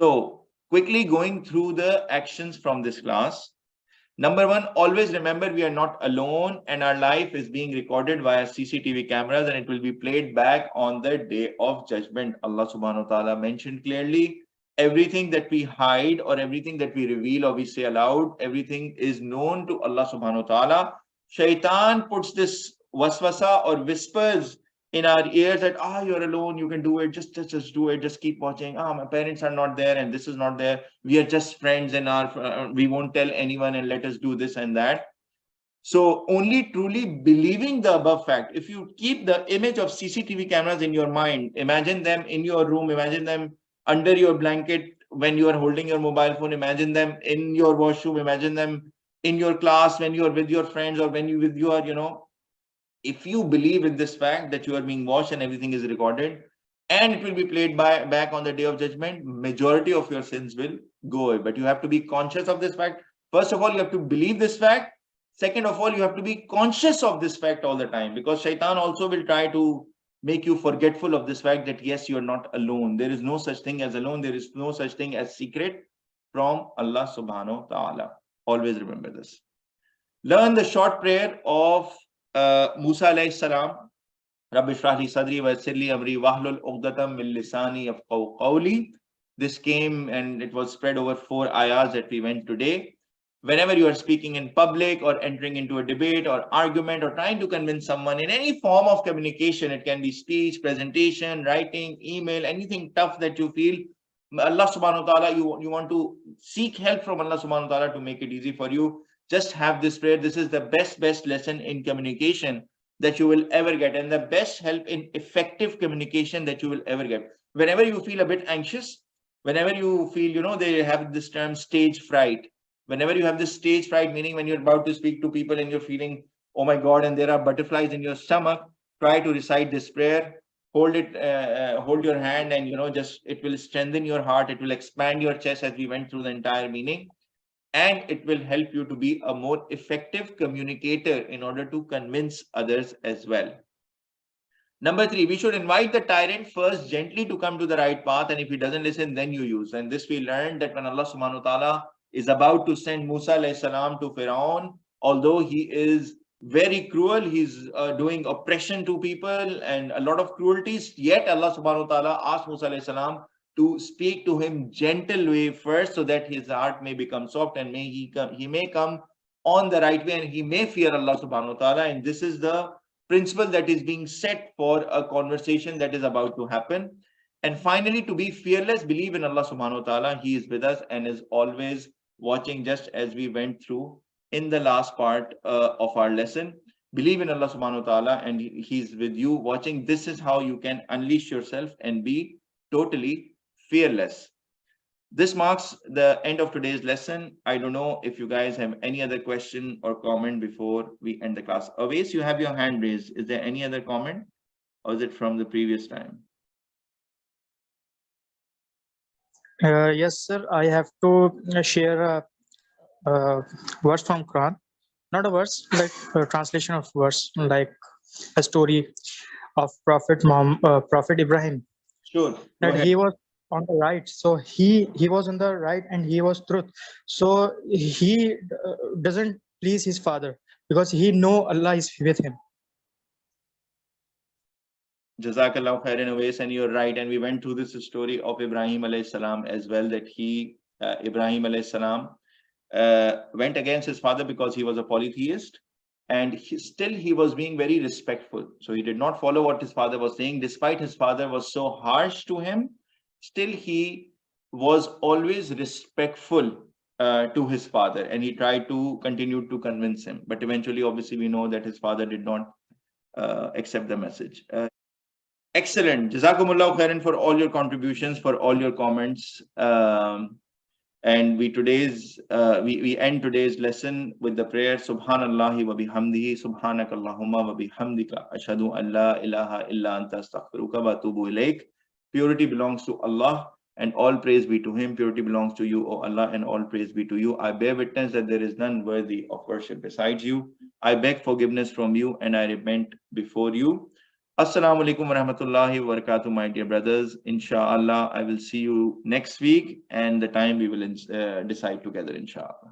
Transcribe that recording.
So quickly going through the actions from this class. Number one, always remember we are not alone and our life is being recorded via CCTV cameras and it will be played back on the day of judgment. Allah subhanahu wa ta'ala mentioned clearly, everything that we hide or everything that we reveal or we say aloud, everything is known to Allah subhanahu wa ta'ala. Shaitan puts this waswasa or whispers in our ears that you're alone, you can do it, just do it, just keep watching. My parents are not there and this is not there, we are just friends and we won't tell anyone and let us do this and that. So only truly believing the above fact, if you keep the image of CCTV cameras in your mind, imagine them in your room, imagine them under your blanket when you are holding your mobile phone, imagine them in your washroom, imagine them in your class when you are with your friends or when you with your, if you believe in this fact that you are being watched and everything is recorded and it will be played back on the day of judgment, majority of your sins will go away. But you have to be conscious of this fact. First of all, you have to believe this fact. Second of all, you have to be conscious of this fact all the time, because shaitan also will try to make you forgetful of this fact that yes, you are not alone. There is no such thing as alone. There is no such thing as secret from Allah subhanahu wa ta'ala. Always remember this. Learn the short prayer of Musa alayhi salam. Rabbi shrah li sadri wa yassir li amri wahlul uqdatam min lisani yafqahu qawli. This came and it was spread over 4 ayahs that we went today. Whenever you are speaking in public or entering into a debate or argument or trying to convince someone in any form of communication, it can be speech, presentation, writing, email, anything tough that you feel, Allah subhanahu wa ta'ala, you want to seek help from Allah subhanahu wa ta'ala to make it easy for you. Just have this prayer. This is the best lesson in communication that you will ever get, and the best help in effective communication that you will ever get. Whenever you feel a bit anxious, whenever you feel, they have this term stage fright. Whenever you have this stage fright, meaning when you're about to speak to people and you're feeling, oh my God, and there are butterflies in your stomach, try to recite this prayer. Hold your hand, and just it will strengthen your heart. It will expand your chest, as we went through the entire meaning, and it will help you to be a more effective communicator in order to convince others as well. Number 3, we should invite the tyrant first gently to come to the right path, and if he doesn't listen, then you use. And this we learned that when Allah subhanahu wa ta'ala is about to send Musa alayhi salam to Pharaoh, although he is very cruel, he's doing oppression to people and a lot of cruelties, yet Allah subhanahu wa ta'ala asked Musa alayhi salam to speak to him gentle way first, so that his heart may become soft and he may come on the right way and he may fear Allah subhanahu wa ta'ala. And this is the principle that is being set for a conversation that is about to happen. And finally, to be fearless, believe in Allah subhanahu wa ta'ala. He is with us and is always watching, just as we went through in the last part of our lesson. Believe in Allah subhanahu wa ta'ala and he's with you watching. This is how you can unleash yourself and be totally fearless. This marks the end of today's lesson. I don't know if you guys have any other question or comment before we end the class. Always, you have your hand raised. Is there any other comment, or is it from the previous time? Yes, sir. I have to share a verse from Quran. Not a verse, like a translation of verse, like a story of Prophet Ibrahim. Sure. That he was on the right, so he was on the right and he was truth. So he doesn't please his father because he know Allah is with him. Jazakallah khairan Awais, and you're right. And we went through this story of Ibrahim alayhi salam as well, that Ibrahim alayhi salam went against his father because he was a polytheist, and he was being very respectful. So he did not follow what his father was saying, despite his father was so harsh to him. Still, he was always respectful to his father, and he tried to continue to convince him. But eventually, obviously, we know that his father did not accept the message. Excellent. Jazakumullah khairan for all your contributions, for all your comments. And we end today's lesson with the prayer Subhanallahi wa bihamdihi, Subhanakallahumma wa bihamdika, ashhadu an la ilaha illa anta astaghfiruka wa atubu ilaik. Purity belongs to Allah and all praise be to him. Purity belongs to you, O Allah, and all praise be to you. I bear witness that there is none worthy of worship besides you. I beg forgiveness from you and I repent before you. Assalamu alaikum wa rahmatullahi wa barakatuh, my dear brothers. InshaAllah, I will see you next week, and the time we will decide together, InshaAllah.